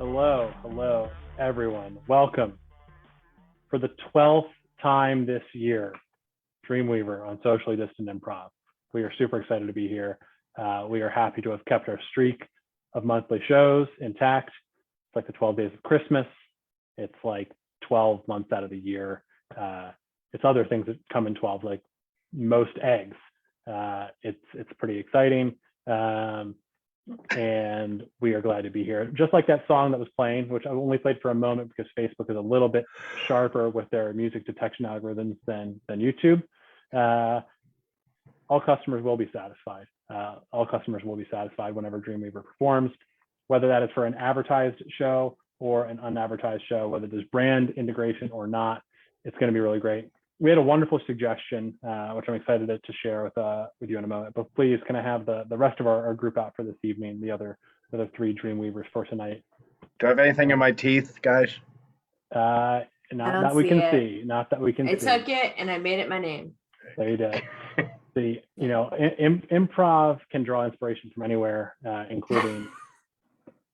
Hello, everyone. Welcome for the 12th time this year, Dreamweaver on Socially Distant Improv. We are super excited to be here. We are happy to have kept our streak of monthly shows intact. It's like the 12 days of Christmas. It's like 12 months out of the year. It's other things that come in 12, like most eggs. It's pretty exciting. And we are glad to be here. Just like that song that was playing, which I only played for a moment because Facebook is a little bit sharper with their music detection algorithms than YouTube. All customers will be satisfied. All customers will be satisfied whenever Dreamweaver performs, whether that is for an advertised show or an unadvertised show, whether there's brand integration or not. It's going to be really great. We had a wonderful suggestion, which I'm excited to share with you in a moment. But please, can I have the rest of our group out for this evening, the other three Dreamweavers for tonight? Do I have anything in my teeth, guys? Not that we can see. Not that we can see. I took it and I made it my name. There you did. See, improv can draw inspiration from anywhere, including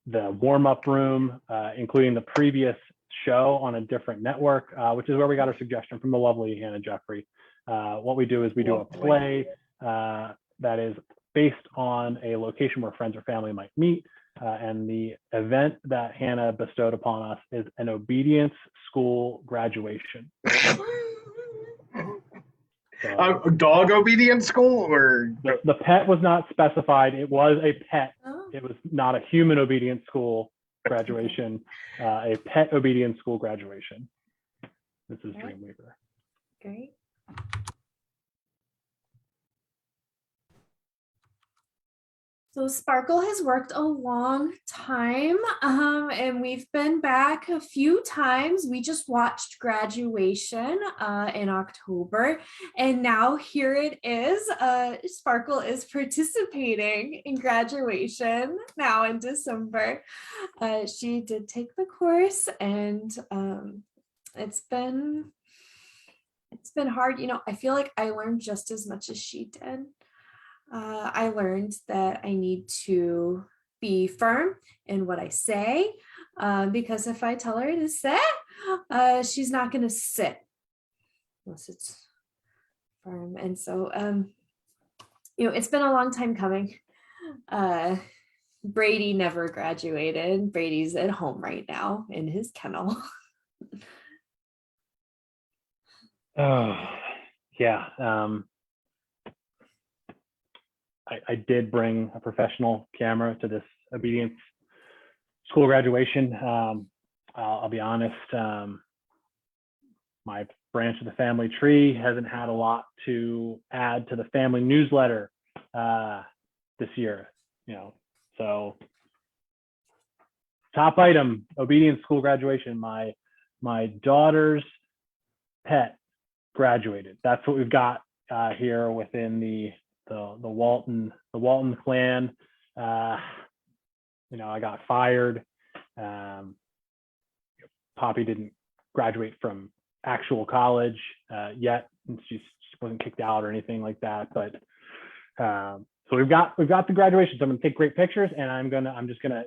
the warm-up room, including the previous show on a different network, which is where we got our suggestion from the lovely Hannah Jeffrey. What we do is we do a play that is based on a location where friends or family might meet. And the event that Hannah bestowed upon us is an obedience school graduation. So, dog obedience school, or the pet was not specified. It was a pet. Oh. It was not a human obedience school graduation, a pet obedience school graduation. This is Dreamweaver. Great. So Sparkle has worked a long time, and we've been back a few times. We just watched Graduation in October, and now here it is. Sparkle is participating in Graduation now in December. She did take the course, and it's been hard. I feel like I learned just as much as she did. I learned that I need to be firm in what I say, because if I tell her to sit, she's not going to sit unless it's firm. And so, it's been a long time coming. Brady never graduated. Brady's at home right now in his kennel. Oh, yeah. I did bring a professional camera to this obedience school graduation. I'll be honest, my branch of the family tree hasn't had a lot to add to the family newsletter this year, so top item, obedience school graduation. My daughter's pet graduated. That's what we've got here within the Walton clan. I got fired. Poppy didn't graduate from actual college yet, and she wasn't kicked out or anything like that. But so we've got the graduation. So I'm gonna take great pictures, and I'm just gonna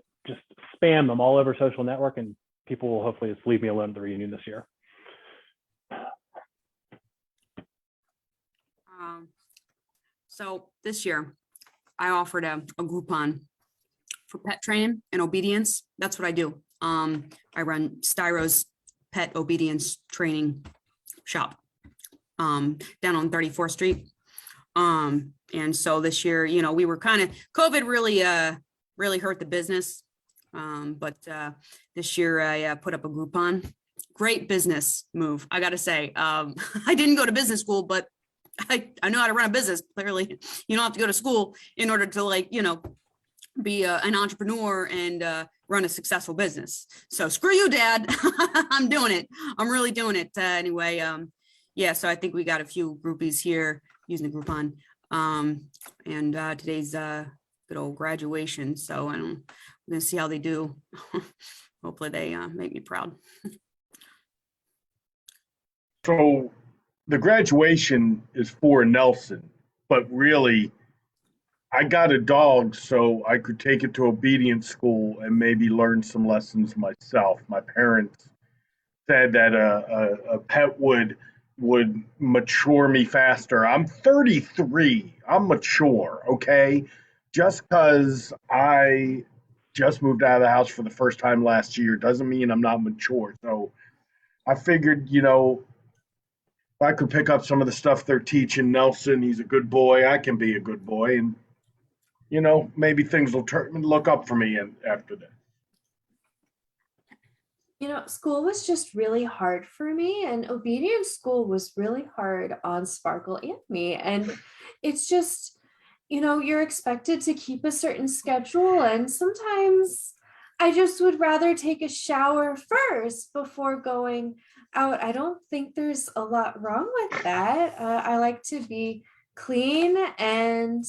spam them all over social network, and people will hopefully just leave me alone at the reunion this year. So this year, I offered a Groupon for pet training and obedience. That's what I do. I run Styro's pet obedience training shop down on 34th Street. And so this year, we were COVID really hurt the business. But this year I put up a Groupon. Great business move, I got to say. I didn't go to business school, but I know how to run a business. Clearly, you don't have to go to school in order to be an entrepreneur and run a successful business. So screw you, Dad. I'm doing it. I'm really doing it anyway. So I think we got a few groupies here using the Groupon. And today's good old graduation. So we're gonna see how they do. Hopefully they make me proud. So the graduation is for Nelson, but really, I got a dog so I could take it to obedience school and maybe learn some lessons myself. My parents said that a pet would mature me faster. I'm 33. I'm mature, okay? Just because I just moved out of the house for the first time last year doesn't mean I'm not mature. So I figured, if I could pick up some of the stuff they're teaching Nelson, he's a good boy. I can be a good boy, and maybe things will look up for me after that. School was just really hard for me, and obedience school was really hard on Sparkle and me. And it's just, you're expected to keep a certain schedule. And sometimes I just would rather take a shower first before going out. I don't think there's a lot wrong with that. I like to be clean and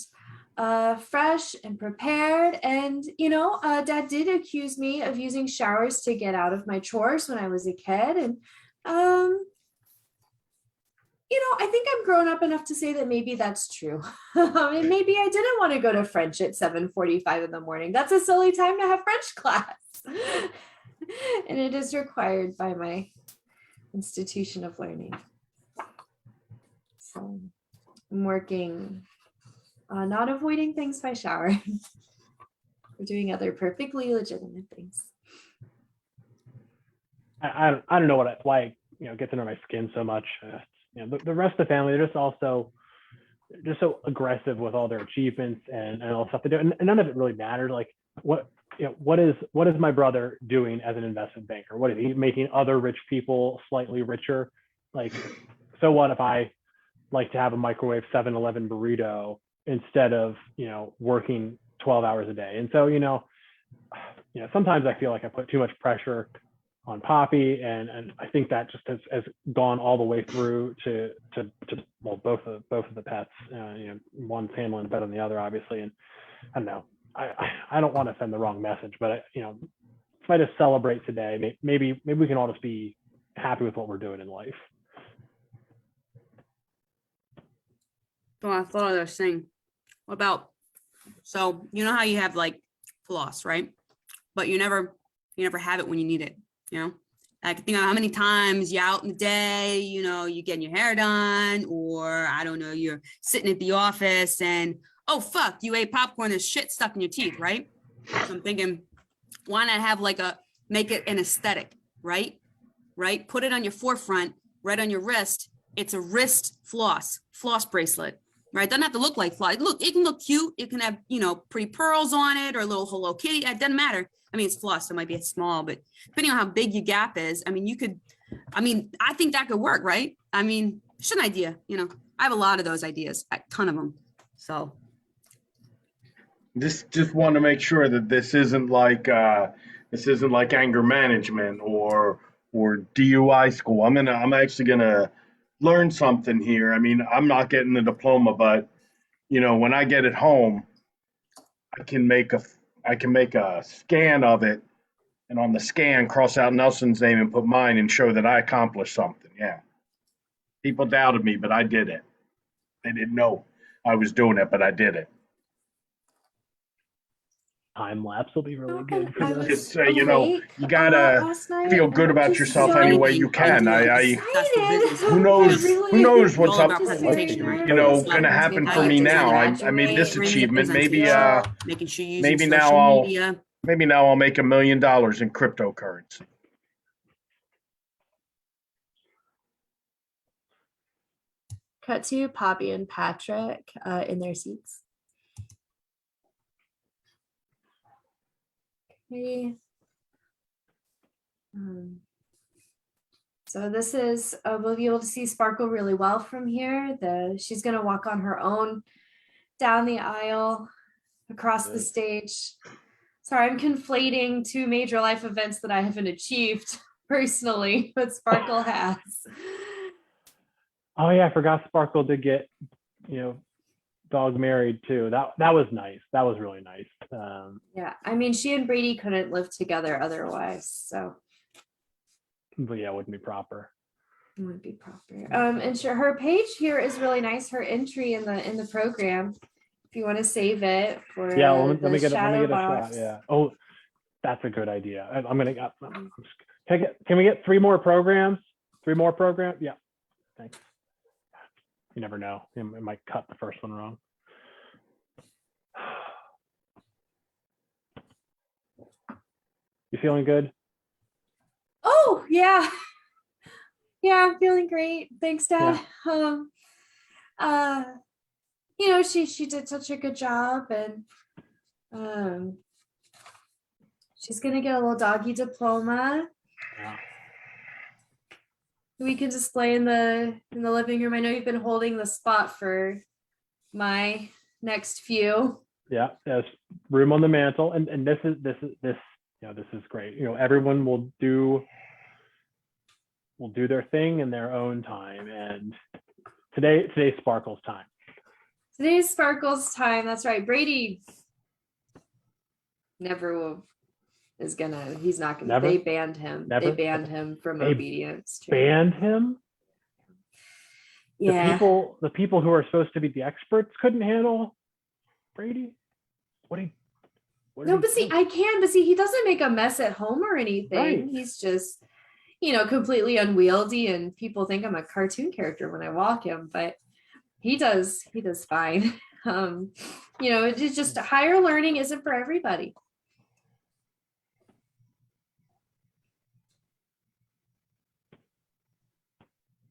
fresh and prepared. And, Dad did accuse me of using showers to get out of my chores when I was a kid. And, I think I'm grown up enough to say that maybe that's true. And maybe I didn't want to go to French at 7:45 in the morning. That's a silly time to have French class. And it is required by my institution of learning. So I'm working on not avoiding things by showering. We're doing other perfectly legitimate things. I don't know why it gets under my skin so much. The rest of the family, they're just so aggressive with all their achievements and all the stuff they do, and none of it really matters. Like what is my brother doing as an investment banker? What is he making other rich people slightly richer? Like, so what if I like to have a microwave 7-Eleven burrito instead of working 12 hours a day? And so sometimes I feel like I put too much pressure on Poppy, and I think that just has gone all the way through to both of the pets. One's handling better than the other, obviously, and I don't know. I don't want to send the wrong message, but if I just celebrate today, maybe we can all just be happy with what we're doing in life. So I thought of this thing. What about, so how you have like floss, right? But you never have it when you need it. Like think of how many times you're out in the day, you getting your hair done, or I don't know, you're sitting at the office and, oh, fuck, you ate popcorn, there's shit stuck in your teeth, right? So I'm thinking, why not have make it an aesthetic, right? Right? Put it on your forefront, right on your wrist. It's a wrist floss bracelet, right? Doesn't have to look like floss. It can look cute. It can have, pretty pearls on it or a little Hello Kitty. It doesn't matter. I mean, it's floss, so it might be small, but depending on how big your gap is, I think that could work, right? It's an idea, I have a lot of those ideas, a ton of them. So. Just want to make sure that this isn't like anger management or DUI school. I'm actually gonna learn something here. I'm not getting the diploma, but when I get it home, I can make a scan of it, and on the scan cross out Nelson's name and put mine and show that I accomplished something. Yeah. People doubted me, but I did it. They didn't know I was doing it, but I did it. Time lapse will be really Okay, good for I this. Just say, you awake, gotta last night, feel and good I'm about just yourself so any way you can. excited. Who knows? I really Who knows what's All up? about just presentation, very right? nervous. Gonna happen for I me get to now. I made graduate this and achievement. Maybe feel- making sure you're using maybe now social I'll media. make $1 million in cryptocurrency. Cut to Poppy and Patrick in their seats. Okay. So this is, we'll be able to see Sparkle really well from here. She's gonna walk on her own down the aisle, across the stage. Sorry, I'm conflating two major life events that I haven't achieved personally, but Sparkle has. Oh yeah, I forgot Sparkle did get, dog married too. That was nice. That was really nice. Yeah, she and Brady couldn't live together otherwise, so But yeah, it wouldn't be proper. it would be proper. And her page here is really nice. Her entry in the program if you want to save it for Yeah, the let me get shadow a box. shot. Yeah. Oh, that's a good idea. Can we get 3 more programs? 3 more programs? Yeah. Thanks. You never know. It might cut the first one wrong. You feeling good? Oh, yeah. Yeah, I'm feeling great. Thanks, Dad. You know, she did such a good job, and she's gonna get a little doggy diploma. Yeah. We can display in the living room. I know you've been holding the spot for my next few. Yeah. There's room on the mantle, and this is great. Everyone will do their thing in their own time, and today's Sparkle's time. Today's Sparkle's time. That's right. Brady never is gonna. He's not gonna. Never? They banned him. Never? They banned him from They obedience. Banned him. Yeah. The people who are supposed to be the experts couldn't handle Brady. No, but see, I can. But see, he doesn't make a mess at home or anything. Right. He's just, completely unwieldy, and people think I'm a cartoon character when I walk him. But he does fine. It's just higher learning isn't for everybody.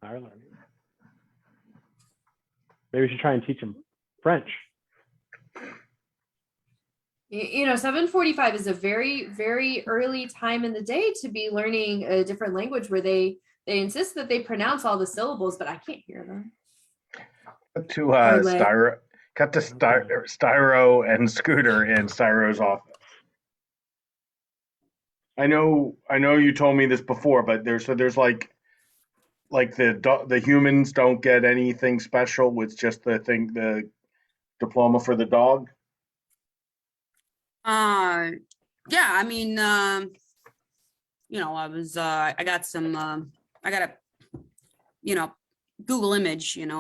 Higher learning. Maybe we should try and teach him French. 7:45 is a very, very early time in the day to be learning a different language where they insist that they pronounce all the syllables, but I can't hear them. Cut to Styro and Scooter in Styro's office. I know you told me this before, but there's like the humans don't get anything special. It's just the diploma for the dog. Yeah, I mean, I got a Google image, in a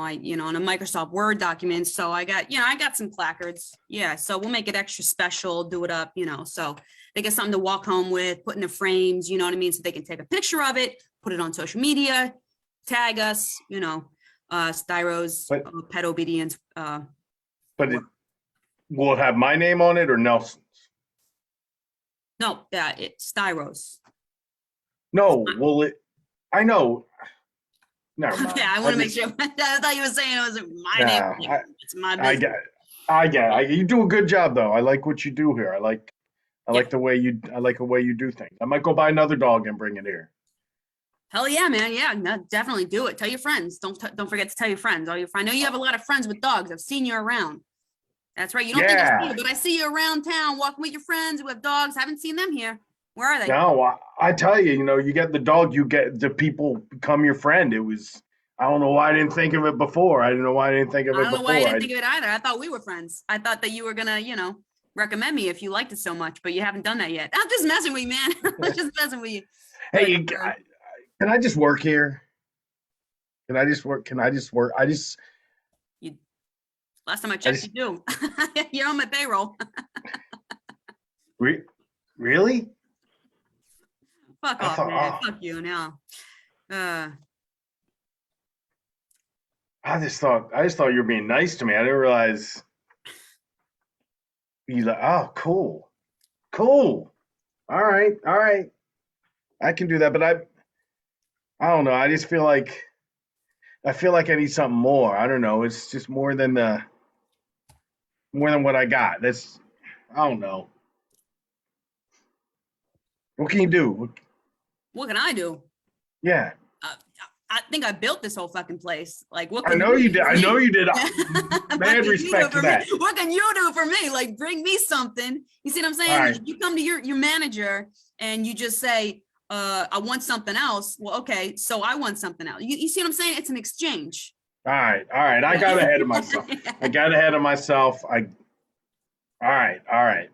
Microsoft Word document. So I got some placards. Yeah. So we'll make it extra special, do it up, so they get something to walk home with, put in the frames, you know what I mean? So they can take a picture of it, put it on social media, tag us, Styro's pet obedience. But will it have my name on it or Nelson's? No, it's Styro's. No, I know. Never mind. Yeah, I want to make sure. I thought you were saying it was my name. It's my business. I get it. You do a good job though. I like what you do here. I like the way you do things. I might go buy another dog and bring it here. Hell yeah, man. Yeah, no, definitely do it. Tell your friends. Don't forget to tell your friends. I know you have a lot of friends with dogs. I've seen you around. That's right. You don't think I see you, but I see you around town walking with your friends who have dogs. Haven't seen them here. Where are they? No, I tell you, you get the dog, you get the people become your friend. I don't know why I didn't think of it before. I don't know why I didn't think of it before. I don't know why I didn't think of it either. I thought we were friends. I thought that you were gonna, recommend me if you liked it so much, but you haven't done that yet. I'm just messing with you, man. I'm just messing with you. Hey, can I just work here? Can I just work? Last time I checked, you do. You're on my payroll. Really? Fuck off, man. Fuck you now. I just thought you were being nice to me. I didn't realize you like, oh, cool. All right. I can do that, but I don't know. I just feel like I need something more. I don't know. It's just more than what I got. I don't know. What can you do? What can I do? Yeah. I think I built this whole fucking place. Like, what? I know you did. I know you did. Mad respect to that. What can you do for me? Like, bring me something. You see what I'm saying? Right. You come to your manager and you just say, I want something else. Well, okay, so I want something else. You see what I'm saying? It's an exchange. All right. I got ahead of myself. All right.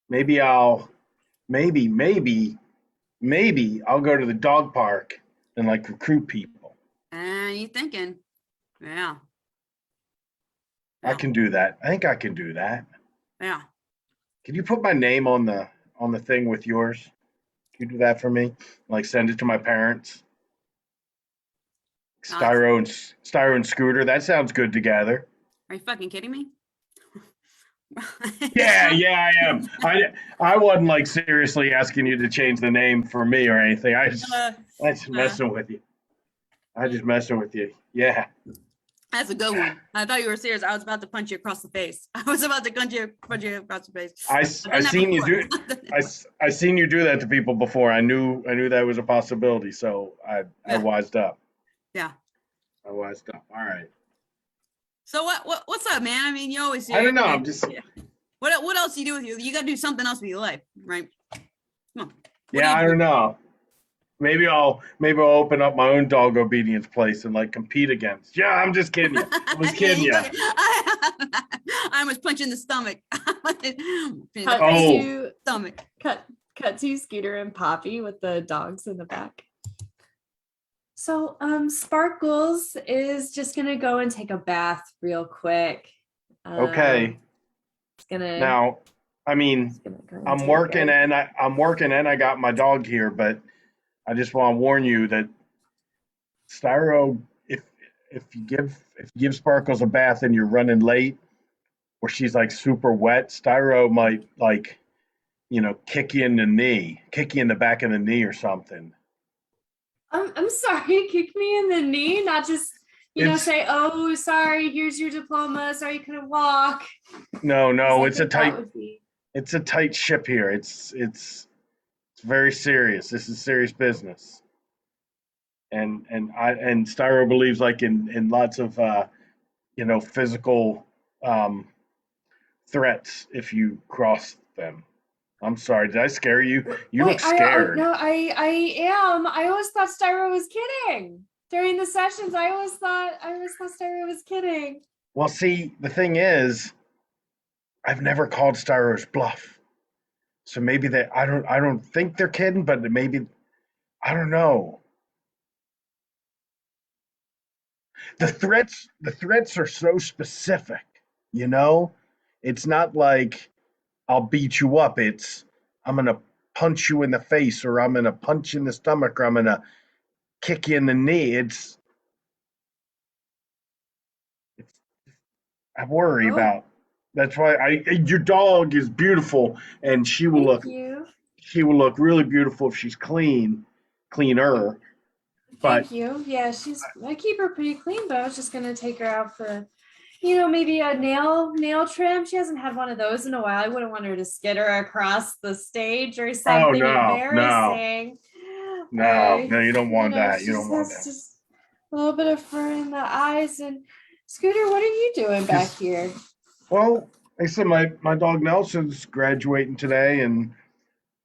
Maybe I'll go to the dog park and recruit people. You thinking? Yeah. I can do that. I think I can do that. Yeah. Can you put my name on the thing with yours? Can you do that for me? Like send it to my parents. No, that's- Styro and Scooter. That sounds good together. Are you fucking kidding me? Yeah, yeah, I am. I wasn't like seriously asking you to change the name for me or anything. I just messing with you. I just messing with you. Yeah. That's a good one. I thought you were serious. I was about to punch you across the face. I was about to punch you across the face. I I've done that seen you do before. I seen you do that to people before. I knew that was a possibility, so I Yeah. wised up. Yeah. I wised up. All right. So what's up, man? I mean, you always. I don't know. I'm just Yeah. What else do you do with you? You gotta do something else with your life, right? Come on. yeah. I don't know. Maybe I'll open up my own dog obedience place and like compete against. Yeah, I'm just kidding you. I was kidding you. I was punching the stomach. Cut Oh. to Stomach. cut to Scooter and Poppy with the dogs in the back. So Sparkles is just gonna go and take a bath real quick. Okay. It's gonna Now, I mean, it's gonna go and I'm take working a- and I got my dog here, but I just want to warn you that Styro, if you give Sparkles a bath and you're running late, or she's like super wet, Styro might like, kick you in the back of the knee or something. I'm sorry, kick me in the knee, not just It's- say, oh, sorry, here's your diploma, sorry you couldn't walk. No, 'Cause I it's a think that tight would be- it's a tight ship here. It's very serious. This is serious business. And Styro believes like in lots of physical threats if you cross them. I'm sorry, did I scare you? You look scared. No, I am. I always thought Styro was kidding. During the sessions, I always thought Styro was kidding. Well, see, the thing is, I've never called Styro's bluff. So maybe I don't think they're kidding, but maybe I don't know. The threats are so specific, you know? It's not like I'll beat you up. It's I'm gonna punch you in the face, or I'm gonna punch you in the stomach, or I'm gonna kick you in the knee. It's I worry Oh. about. That's why your dog is beautiful, and she will Thank look you. really beautiful if she's cleaner. But Thank you. Yeah, I keep her pretty clean, but I was just gonna take her out for, maybe a nail trim. She hasn't had one of those in a while. I wouldn't want her to skitter across the stage or something no, embarrassing. no, you don't want that. She You don't want has that. just a little bit of fur in the eyes. And Scooter, what are you doing back here? Well, like I said, my dog Nelson's graduating today, and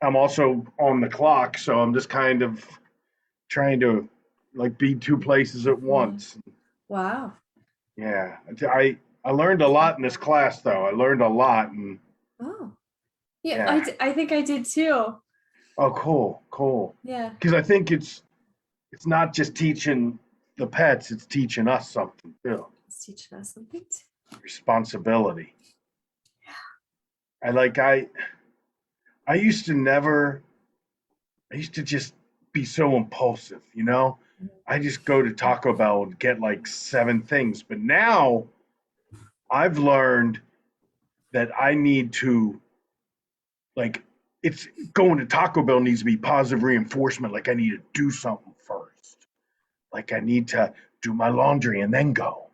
I'm also on the clock, so I'm just kind of trying to like be two places at once. Wow. Yeah, I learned a lot in this class, though. I learned a lot, and Oh. Yeah, Yeah. I think I did too. oh, cool. Yeah. Because I think it's not just teaching the pets; it's teaching us something too. It's teaching us something too. Responsibility. I used to never. I used to just be so impulsive, you know. I just go to Taco Bell and get like 7 things, but now I've learned that I need to like it's going to Taco Bell needs to be positive reinforcement. Like I need to do something first. Like I need to do my laundry and then go.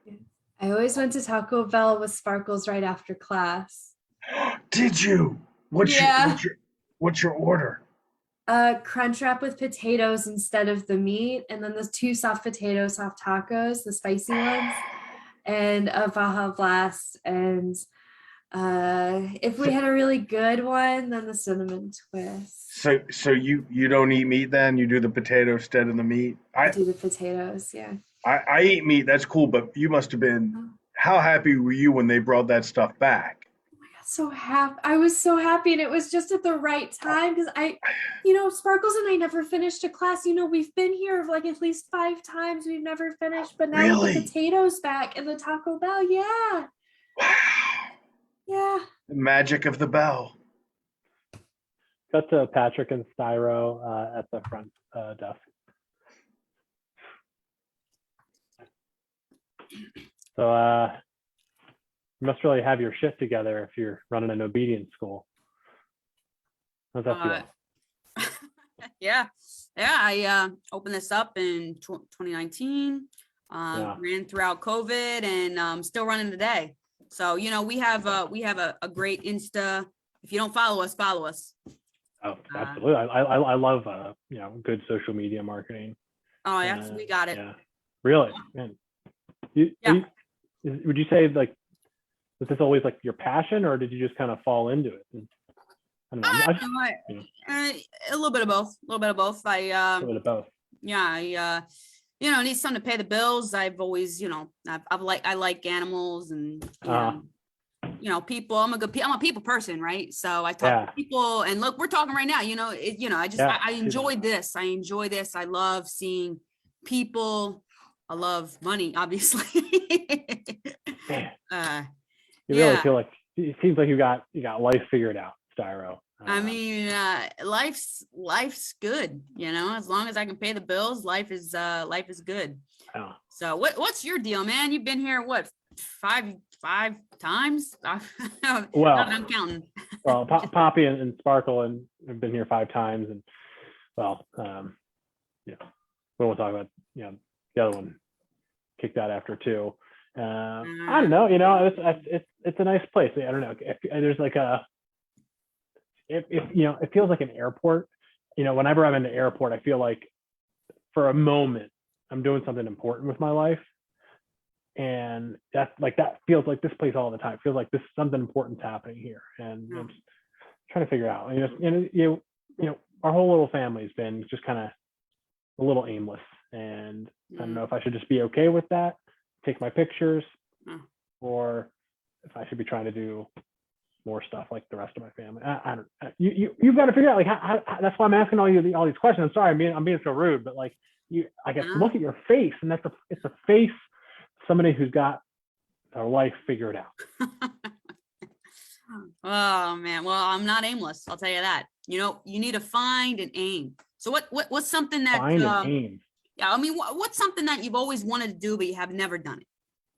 I always went to Taco Bell with Sparkles right after class. Did you? Yeah. What's your order? Crunch wrap with potatoes instead of the meat, and then the 2 soft tacos, the spicy ones, and a Baja Blast. And if we had a really good one, then the cinnamon twist. So you don't eat meat then? You do the potato instead of the meat? I do the potatoes, yeah. I eat meat. That's cool, but you must have been. How happy were you when they brought that stuff back? So happy. I was so happy, and it was just at the right time because Sparkles and I never finished a class. We've been here like at least 5 times. We've never finished, but now with Really? the potatoes back and the Taco Bell, yeah. Wow. Yeah. The magic of the bell. Cut to Patrick and Styro at the front desk. So you must really have your shit together if you're running an obedience school. How's that feel? Yeah. I opened this up in 2019. Ran throughout COVID, and still running today. So we have a great Insta. If you don't follow us, follow us. Oh, absolutely. I love good social media marketing. Oh, yes, we got it. Yeah, really. Man. Would you say like was this always like your passion, or did you just kind of fall into it? I don't know. A little bit of both. A little bit of both. A little bit of both. Yeah, I need something to pay the bills. I've always, I like animals and people. I'm a people person, right? So I talk to people, and look, we're talking right now. I enjoyed this. I enjoy this. I love seeing people. I love money, obviously. You really feel like it seems like you got life figured out, Styro. I mean, life's good, as long as I can pay the bills, life is good. Oh. So what's your deal, man? You've been here, what, five times? Well, I'm counting. Well, Poppy and Sparkle and have been here 5 times, and we won't talk about the other one kicked out after 2. I don't know, it's a nice place. I don't know if there's like it feels like an airport. Whenever I'm in the airport, I feel like for a moment I'm doing something important with my life, and that feels like this place all the time. It feels like this something important's happening here, and I'm just trying to figure out. Our whole little family's been just kind of a little aimless, and I don't know if I should just be okay with that, take my pictures, or if I should be trying to do more stuff like the rest of my family. I don't. You've got to figure out how that's why I'm asking all these questions. I'm sorry, I'm being so rude, but I guess look at your face, and it's a face of somebody who's got their life figured out. Oh man, well, I'm not aimless. I'll tell you that. You need to find an aim. So what's something that find an aim? Yeah, I mean, what's something that you've always wanted to do but you have never done it?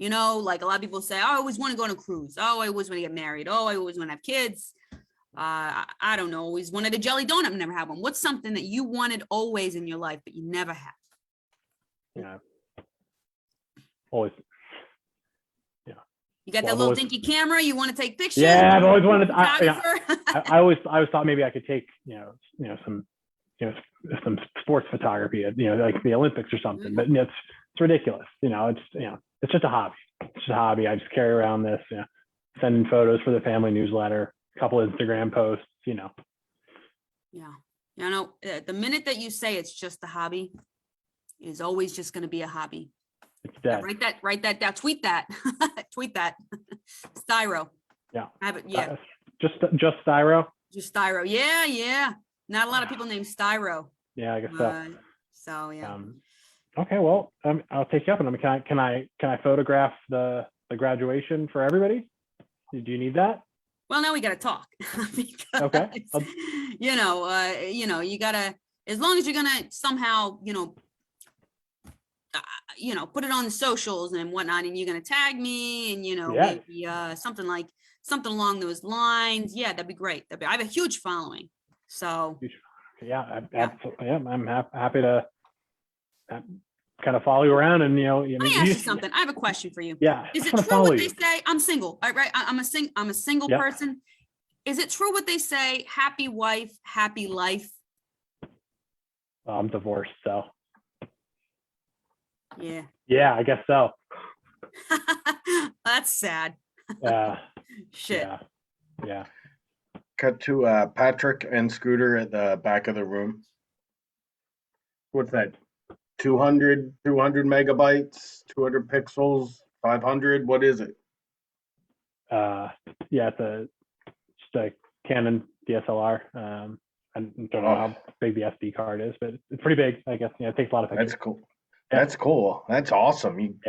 Like a lot of people say, oh, I always want to go on a cruise. Oh, I always want to get married. Oh, I always want to have kids. I don't know, always wanted a jelly donut, never had one. What's something that you wanted always in your life but you never had? Yeah, always. Yeah. You got that little dinky camera. You want to take pictures. Yeah, I've always wanted. I always thought maybe I could take some sports photography at like the Olympics or something. But it's ridiculous. It's just a hobby. It's just a hobby. I just carry around this. Sending photos for the family newsletter, a couple of Instagram posts. Yeah. The minute that you say it's just a hobby, it is always just going to be a hobby. It's dead. Write that down. Tweet that. Tweet that. Styro. Yeah. I have it. Yeah. Just Styro. Just Styro. Yeah. Not a lot of people named Styro. Yeah, I guess so. So yeah. Okay, well, I'll take you up. And can I photograph the graduation for everybody? Do you need that? Well, now we got to talk. Because, okay. You gotta, as long as you're gonna somehow, put it on the socials and whatnot, and you're gonna tag me, and maybe something along those lines. Yeah, that'd be great. I have a huge following, so. Yeah, absolutely. Yeah, I'm happy to kind of follow you around, and Let me ask you something. I have a question for you. Yeah. Is it true what they say? I'm single, right? I'm a single person. Is it true what they say? Happy wife, happy life. Well, I'm divorced, so. Yeah. Yeah, I guess so. That's sad. Shit. Yeah. Cut to Patrick and Scooter at the back of the room. What's that? 200 megabytes, 200 pixels, 500. What is it? It's just a Canon DSLR. I don't know how big the SD card is, but it's pretty big, I guess. It takes a lot of pictures. That's cool. Yeah. That's cool. That's awesome.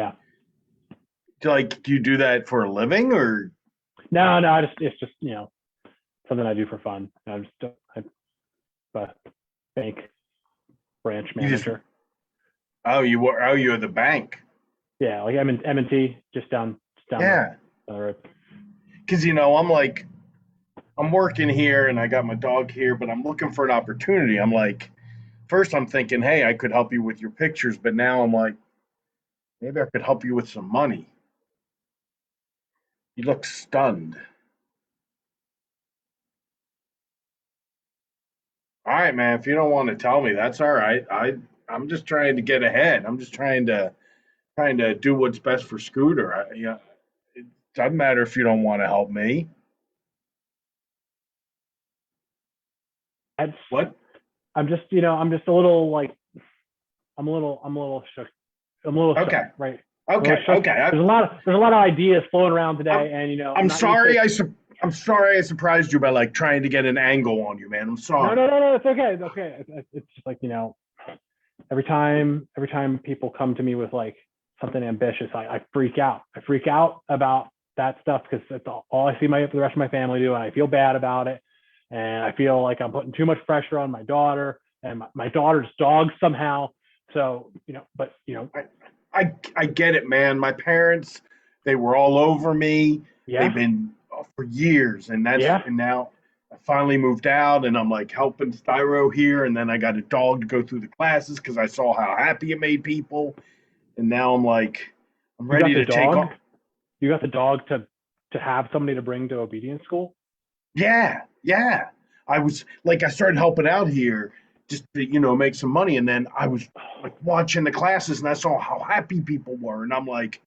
Do you do that for a living or? No, it's just, something I do for fun. I'm a bank branch You just- manager. You're the bank. Yeah, like I'm in M&T, just down Yeah. the road. Because I'm working here and I got my dog here, but I'm looking for an opportunity. I'm like, first I'm thinking, hey, I could help you with your pictures, but now I'm like, maybe I could help you with some money. You look stunned. All right, man. If you don't want to tell me, that's all right. I'm just trying to get ahead. I'm just trying to do what's best for Scooter. It doesn't matter if you don't want to help me. That's, What? I'm just a little like, I'm a little shook. I'm a little shook, Okay. right? Okay. Shook. Okay. There's a lot of ideas flowing around today, and I'm not used sorry. to- I'm sorry. I surprised you by like trying to get an angle on you, man. I'm No, sorry. no, it's okay. It's okay. It's just like, every time people come to me with like something ambitious, I freak out. I freak out about that stuff because it's all I see the rest of my family do, and I feel bad about it. And I feel like I'm putting too much pressure on my daughter and my daughter's dog somehow. So, but I get it, man. My parents, they were all over me. yeah, They've been for years, and yeah. now I finally moved out, and I'm like helping Styro here, and then I got a dog to go through the classes because I saw how happy it made people, and now I'm like, I'm You got ready the to take dog? off. You got the dog to have somebody to bring to obedience school? Yeah, yeah. I started helping out here just to, make some money, and then I was like watching the classes, and I saw how happy people were, and I'm like,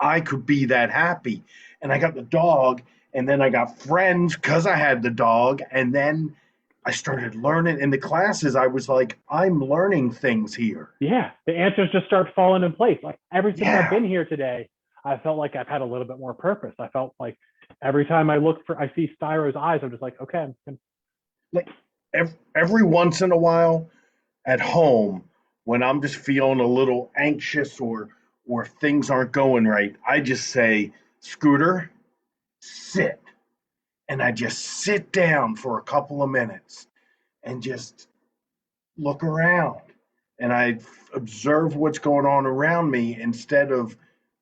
I could be that happy. And I got the dog, and then I got friends because I had the dog, and then I started learning in the classes. I was like, I'm learning things here. Yeah, the answers just start falling in place. Like ever since I've Yeah. been here today, I felt like I've had a little bit more purpose. I felt like every time I see Styro's eyes, I'm just like, okay, Like every once in a while at home, when I'm just feeling a little anxious or things aren't going right, I just say, Scooter, sit. And I just sit down for a couple of minutes and just look around and I observe what's going on around me instead of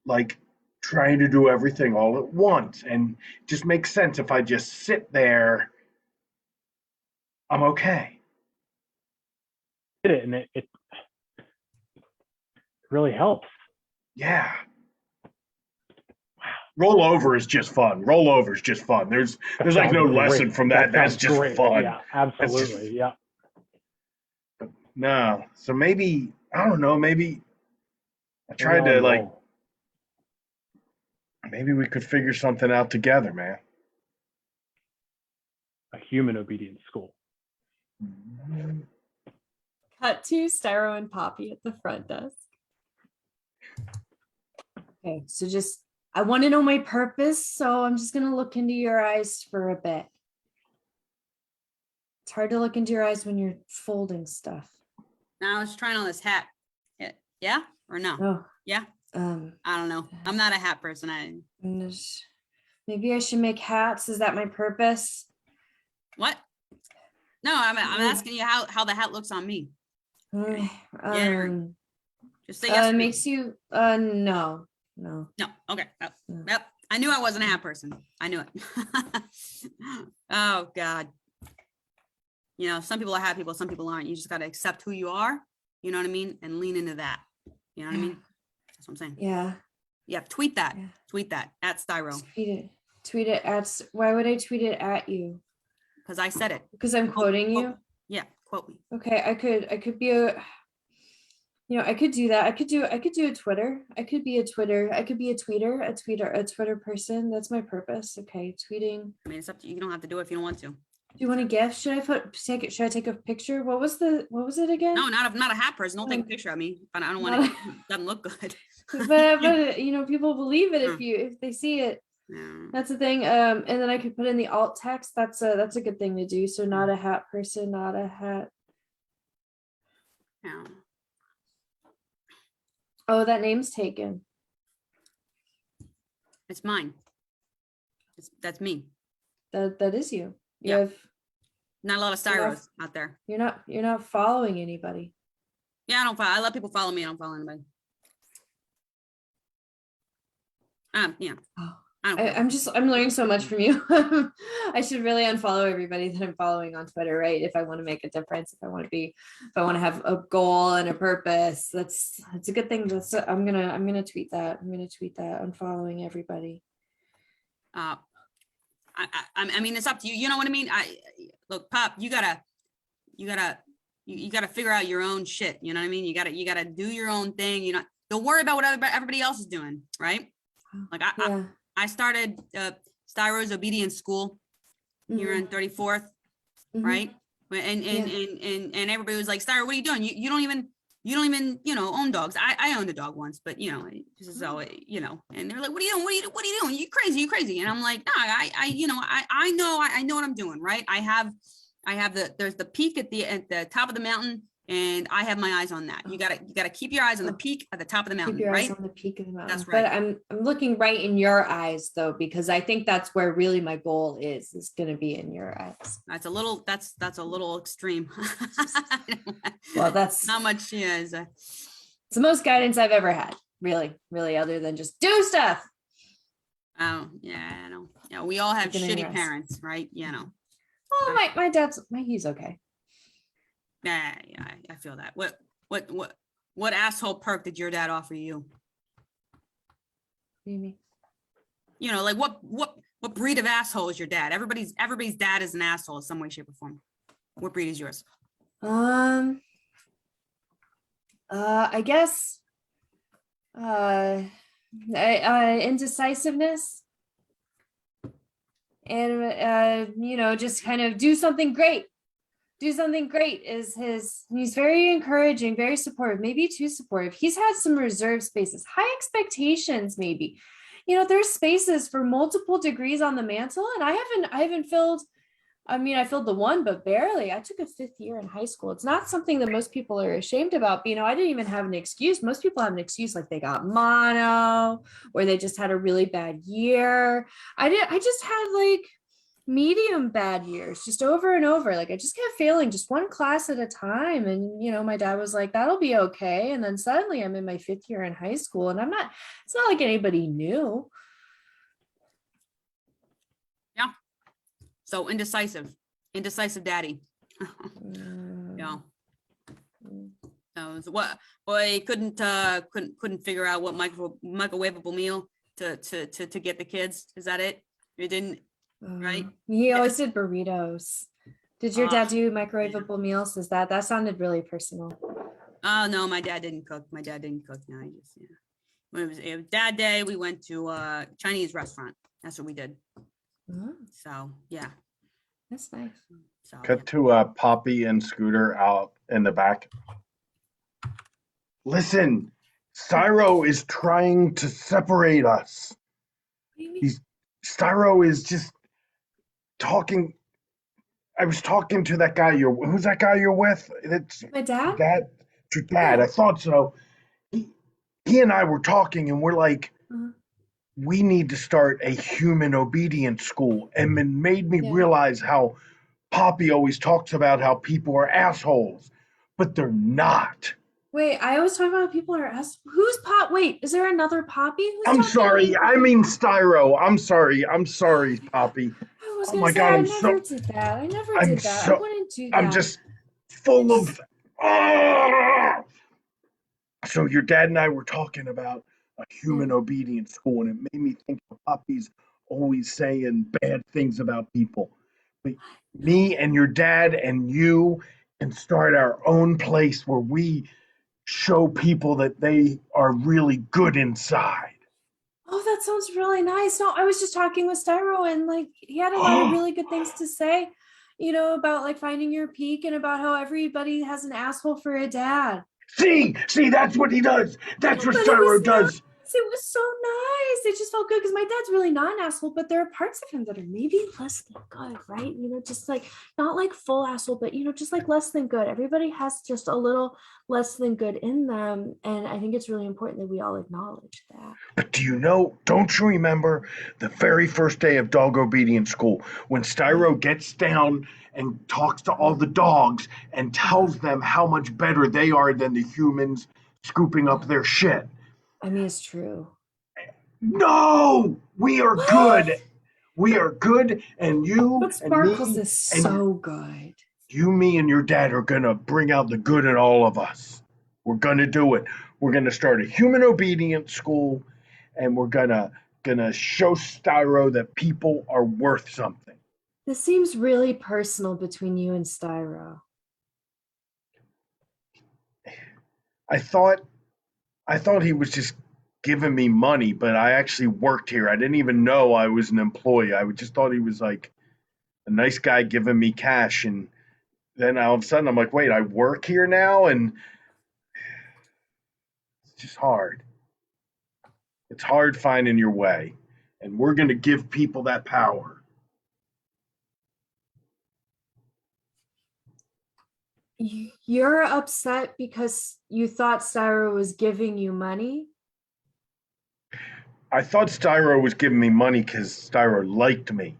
like trying to do everything all at once. And it just makes sense if I just sit there, I'm okay. did it, and it really helps. Yeah. Rollover is just fun. Rollover is just fun. There's like no Sounds lesson great. from that. That's sounds just great. fun. Yeah, absolutely. Yeah. No. So maybe I don't know. Maybe I Maybe tried I'll to like. enroll. Maybe we could figure something out together, man. A human obedience school. Cut to Styro and Poppy at the front desk. Okay, so I want to know my purpose, so I'm just gonna look into your eyes for a bit. It's hard to look into your eyes when you're folding stuff. Now I was trying on this hat. Yeah or no? Oh, Yeah. I don't know. I'm not a hat person. Maybe I should make hats. Is that my purpose? What? No, I'm asking you how the hat looks on me. Just say yes. or no. Makes you no. No. Okay. Yep. I knew I wasn't a hat person. I knew it. Oh God. Some people are hat people, some people aren't. You just got to accept who you are. You know what I mean? And lean into that. You know what I mean? That's what I'm saying. Yeah. Yeah. Tweet that. Yeah. Tweet that at Styro. Tweet it at. Why would I tweet it at you? Because I said it. Because I'm quoting you. Yeah. Quote me. Okay. I could be a. I could do that. I could do a Twitter. I could be a Twitter. I could be a Twitter person. That's my purpose. Okay. Tweeting. I mean, it's up to you. You don't have to do it if you don't want to. Do you want a gift? Should I take a picture? What was it again? No, not a hat person. Don't take a picture of me. I don't want it. It doesn't look good. but people believe it if they see it. Yeah. That's the thing. And then I could put in the alt text. That's a good thing to do. So not a hat person, not a hat. Yeah. Oh, that name's taken. It's mine. That's me. That is you. You Yeah. have, Not a lot of styros out there. you're not following anybody. Yeah, I don't follow. I let people follow me. I don't follow anybody. Yeah. Oh. I don't care. I'm learning so much from you. I should really unfollow everybody that I'm following on Twitter, right? If I want to make a difference, if I want to have a goal and a purpose, that's a good thing. I'm gonna tweet that. I'm gonna tweet that. Unfollowing everybody. I mean, it's up to you. You know what I mean? Look, Pop, you gotta figure out your own shit. You know what I mean? You gotta do your own thing. You know, don't worry about what everybody else is doing, right? Like I started Styro's obedience school here on 34th, right? And everybody was like, Styro, what are you doing? You don't even own dogs. I owned a dog once, but so and they're like, what are you doing? What are you doing? You crazy. And I'm like, no, I know what I'm doing, right? I have there's the peak at the top of the mountain, and I have my eyes on that. You gotta keep your eyes on the peak at the top of the mountain, Keep your right? eyes on the peak of the mountain. That's right. But I'm looking right in your eyes though, because I think that's where really my goal is going to be in your eyes. That's a little extreme. Well, that's not much. Yeah, it's the most guidance I've ever had, really, other than just do stuff. Oh yeah, I know. Yeah, we all have Getting shitty rest. parents, right? Oh, my dad's he's okay. Yeah, I feel that. What asshole perk did your dad offer you? What do you mean? Like what breed of asshole is your dad? Everybody's dad is an asshole in some way, shape, or form. What breed is yours? I guess indecisiveness and just kind of do something great is he's very encouraging, very supportive, maybe too supportive. He's had some reserve spaces, high expectations, maybe. There's spaces for multiple degrees on the mantle, and I haven't filled. I filled the one, but barely. I took a 5th year in high school. It's not something that most people are ashamed about. But, I didn't even have an excuse. Most people have an excuse like they got mono or they just had a really bad year. I just had like medium bad years, just over and over. Like I just kept failing just one class at a time. And, my dad was like, that'll be okay. And then suddenly I'm in my 5th year in high school and it's not like anybody knew. So indecisive daddy. Yeah. So what? Boy, couldn't figure out what microwavable meal to get the kids. Is that it? You didn't, right? He always did burritos. Did your dad do microwavable meals? That sounded really personal. Oh no, my dad didn't cook. No, he just when it was Dad Day, we went to a Chinese restaurant. That's what we did. So yeah, that's nice. So cut to Poppy and Scooter out in the back. Listen, Styro is trying to separate us. Styro is just talking. I was talking to that guy. Who's that guy you're with? It's my dad. Your dad. I thought so. He and I were talking, and we're like. We need to start a human obedience school. And it made me realize how Poppy always talks about how people are assholes, but they're not. Wait, I always talk about people are assholes. Who's Pop? Wait, is there another Poppy? I'm sorry. I mean Styro. I'm sorry, Poppy. I was gonna say, I never did that. I wouldn't do that. I'm just full of... So your dad and I were talking about a human obedience school, and it made me think of Poppy's always saying bad things about people. But me and your dad and you can start our own place where we show people that they are really good inside. Oh, that sounds really nice. No, I was just talking with Styro, and like he had a lot of really good things to say, about like finding your peak and about how everybody has an asshole for a dad. See, that's what he does. That's what Styro does. It was so nice. It just felt good because my dad's really not an asshole, but there are parts of him that are maybe less than good, right? Just like not like full asshole, but just like less than good. Everybody has just a little less than good in them. And I think it's really important that we all acknowledge that. But don't you remember the very first day of dog obedience school when Styro gets down and talks to all the dogs and tells them how much better they are than the humans scooping up their shit? I mean, it's true. No, we are good. We are good, and you But and Sparkles me is so good. you, me, and your dad are gonna bring out the good in all of us. We're gonna do it. We're gonna start a human obedience school, and we're gonna show Styro that people are worth something. This seems really personal between you and Styro. I thought he was just giving me money, but I actually worked here. I didn't even know I was an employee. I just thought he was like a nice guy giving me cash, and then all of a sudden I'm like, wait, I work here now, and it's just hard. It's hard finding your way, and we're going to give people that power. You're upset because you thought Styro was giving you money? I thought Styro was giving me money because Styro liked me.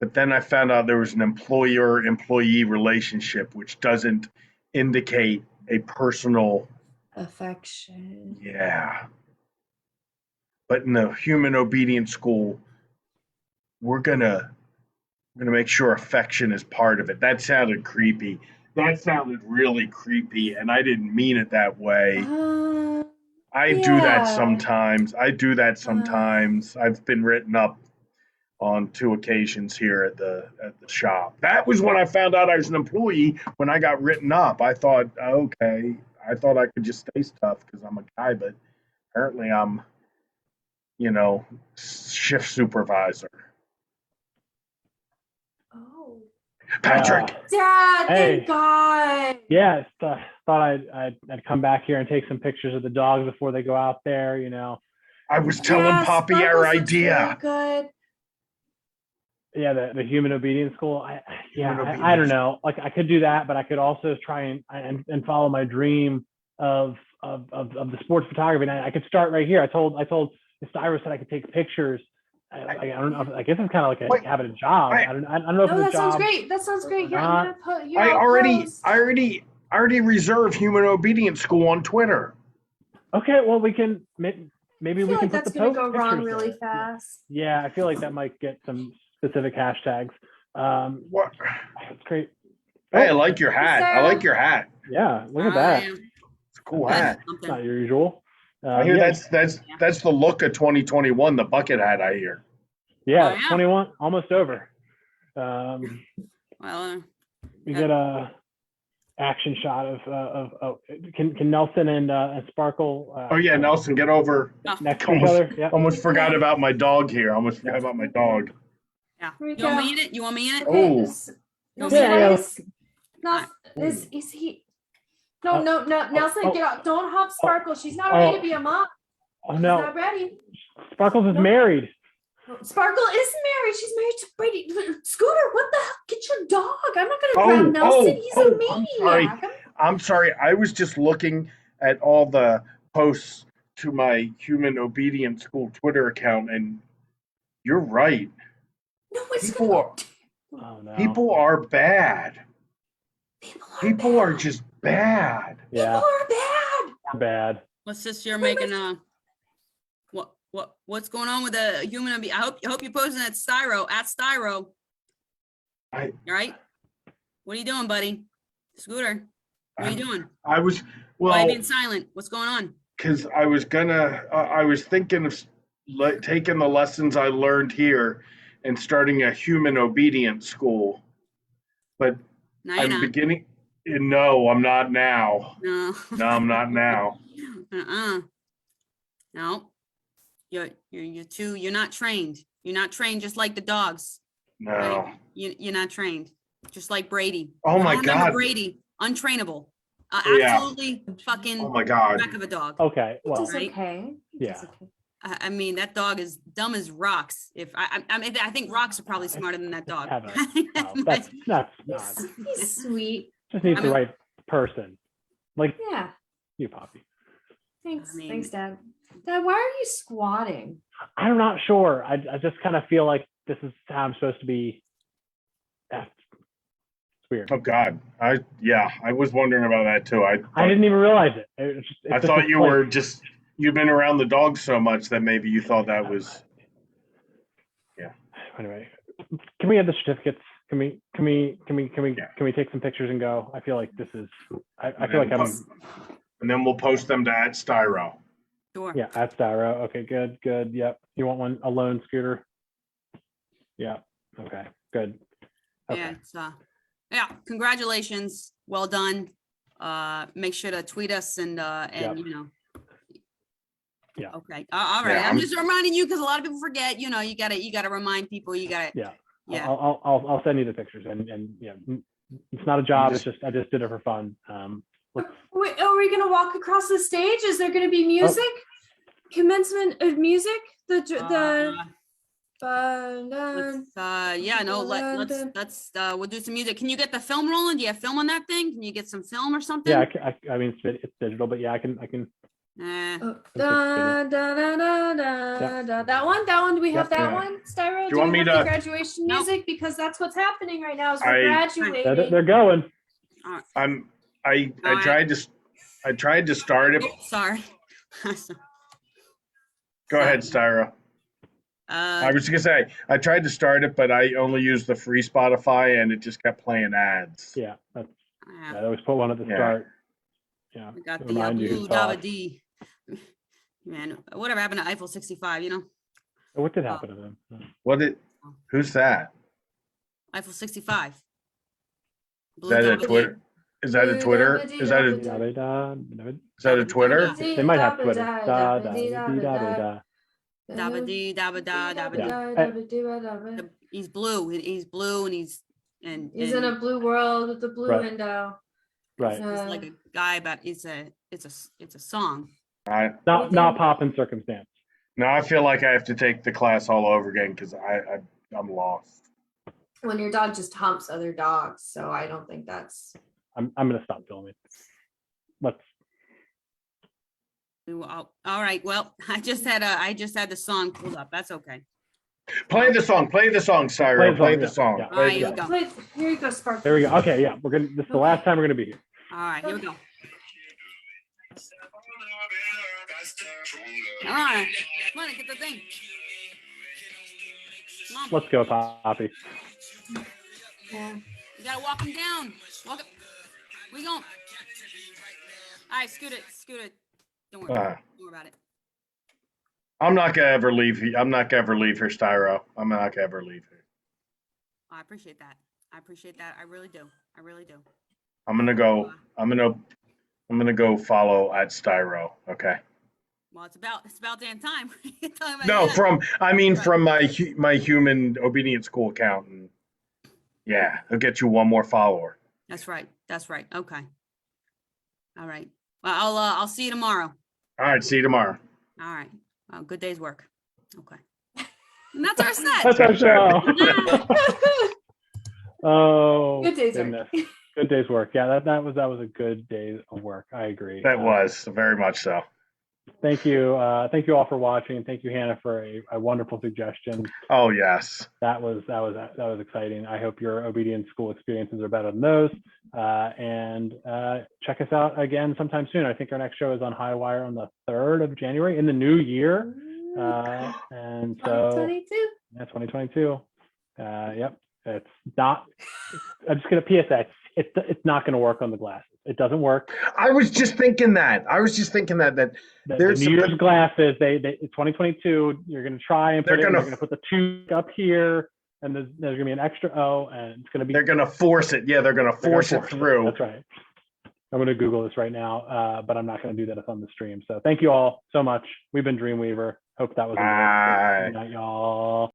But then I found out there was an employer-employee relationship, which doesn't indicate a personal Affection. yeah. But in the human obedience school, we're gonna make sure affection is part of it. That sounded creepy. That sounded really creepy, and I didn't mean it that way. I do that sometimes. I've been written up on 2 occasions here at the shop. That was when I found out I was an employee. When I got written up, I thought, okay, I thought I could just stay stuff because I'm a guy, but apparently I'm, shift supervisor. Oh. Patrick, Dad, Hey. thank God. Yeah, thought I'd come back here and take some pictures of the dogs before they go out there. I was telling Poppy our Sparkles looks really idea. good. Yeah, the human obedience school. I don't obedience. know. Like I could do that, but I could also try and follow my dream of the sports photography. And I could start right here. I told Styro said I could take pictures. I don't know. I guess it's kind of like having a job. I don't know if No, it's a that sounds job. great. That sounds great. Here, not. I'm gonna put you. I already reserved human obedience school on Twitter. Okay, well we can maybe I we feel can like put that's the gonna post go wrong pictures really there. fast. Yeah, I feel like that might get some specific hashtags. What? That's great. Hey, I like your hat. I like your hat. Yeah, look at that. It's a cool hat. It's not your usual. I hear yeah, that's the look of 2021, the bucket hat, I hear. yeah, Oh, yeah. 21, almost over. Well, We get a action shot of can Nelson and Sparkle Oh yeah, Nelson, get over. next to each other? Yeah. Almost forgot about my dog here. Almost forgot about my dog. yeah. Here we You want go. me in it? You want me in it? Oh. No, Yeah, no, is he? No, Nelson, get out. Don't hop Sparkle. She's not ready to be a mom. Oh She's no, not ready. Sparkles is married. Sparkle is married. She's married to Brady. Scooter, what the hell? Get your dog. I'm not gonna grab Nelson. He's a maniac. I'm sorry. I was just looking at all the posts to my human obedience school Twitter account, and you're right. No, it's Oh no. People are bad. People are just bad. Yeah. People are bad. We're bad. What's this? You're making what's going on with the human? I hope you're posting at Styro. I- All right. What are you doing, buddy? Scooter, what are you doing? I was Why are you being silent? What's going on? because I was thinking of taking the lessons I learned here and starting a human obedience school, but No, you're I'm not. beginning. No, I'm not now. No. No, I'm not now. No. You're not trained. You're not trained just like the dogs. No. Right? You're not trained. Just like Brady. Oh You my don't remember God. Brady, untrainable. Yeah. Absolutely fucking Oh my God. wreck of a dog. Okay, well, It's Right. okay. Yeah. It's okay. I mean, that dog is dumb as rocks. If I mean, I think rocks are probably smarter than that dog. have a, That's no, my- that's not, He's sweet. just needs I the mean- right person, like Yeah. you, Poppy. Thanks. I mean- Thanks, Dad. Dad, why are you squatting? I'm not sure. I just kind of feel like this is how I'm supposed to be. It's weird. Oh God. I was wondering about that too. I didn't even realize it. It's just, I it's thought just you like- were just you've been around the dog so much that maybe you thought that was. Anyway, can we have the certificates? Can we Yeah. take some pictures and go? I feel like this is. I feel like I'm. And then we'll post them to @Styro. Sure. Yeah, at Styro. Okay, good. Yep. You want one, a lone scooter? Yeah. Okay, good. Okay. Yeah, it's yeah, congratulations. Well done. Make sure to tweet us and Yep. you know. Yeah. Okay. All right. Yeah, I'm I'm- just reminding you because a lot of people forget, you know, you gotta remind people, you gotta, Yeah. yeah. I'll send you the pictures and yeah, it's not a job. just- It's just I just did it for fun. Wait, are we gonna walk across the stage? Is there gonna be music? Commencement of music? Yeah, no, let's we'll do some music. Can you get the film rolling? Do you have film on that thing? Can you get some film or something? Yeah, I mean it's digital, but yeah, I can. Eh, That one? Do we have Yep. that Yeah. one, Styro? Do you want we me have the to- graduation Nope. music? Because that's what's happening right now is we're I- graduating. They're going. I Alright. tried to start it. oh, sorry. Go ahead, Styro. I was gonna say I tried to start it, but I only used the free Spotify, and it just kept playing ads. Yeah, that's. Yeah, Yeah, I always put one at the Yeah. start. Yeah. we got to the remind you blue who's Dava boss. D. Man, whatever happened to Eiffel 65, you know? What did happen to them? What it? Who's that? Eiffel 65. Is Blue that a Dava D. Twitter? Is that a Twitter? Is that a Twitter? They might have Twitter. Da. Dava D, Dava Da, Dava Yeah. D. He's blue. He's blue, and he's and He's in a blue world with a blue Right. window. Right. It's like a guy, but it's a song. Not pop in circumstance. Now I feel like I have to take the class all over again because I'm lost. When your dog just humps other dogs, so I don't think that's. I'm gonna stop filming. Let's. All right. Well, I just had the song pulled up. That's okay. Play the song, Cyro. Play the song. Yeah. All right, here yeah. we go. Wait, here you go, Spark. There we go. Okay, yeah, we're gonna. This is the last time we're gonna be here. All right, here we go. All right, come on, get the thing. Come on, Let's go, Poppy. Yeah. you gotta walk him down. Walk it. Where you going? All right, scoot it. Don't worry. Don't worry about it. I'm not gonna ever leave. I'm not gonna ever leave here, Styro. I'm not gonna ever leave here. I appreciate that. I really do. I'm gonna go follow @Styro. Okay. Well, it's about damn time. Talking about No, that. from my human obedience school account. And yeah, I'll get you one more follower. That's right. Okay. All right. Well, I'll see you tomorrow. All right. See you tomorrow. All right. Well, good day's work. Okay. And that's our set. That's our show. Oh, Good day's work. goodness. Good day's work. Yeah, that was a good day of work. I agree. That was very much so. Thank you. Thank you all for watching. Thank you, Hannah, for a wonderful suggestion. Oh yes. That was exciting. I hope your obedience school experiences are better than those. And check us out again sometime soon. I think our next show is on High Wire on the 3rd of January in the new year. And so 2022. yeah, 2022. Yep. It's not. I'm just gonna PSA. It's not gonna work on the glasses. It doesn't work. I was just thinking that. The There's New some- Year's glasses. They 2022. You're gonna try and They're put it. gonna- You're gonna put the 2 up here, and there's gonna be an extra O, and it's gonna be. they're gonna force it. Yeah, they're gonna they're gonna force it through. That's right. I'm gonna Google this right now, but I'm not gonna do that on the stream. So thank you all so much. We've been Dreamweaver. Hope that was. Bye. Good night, y'all.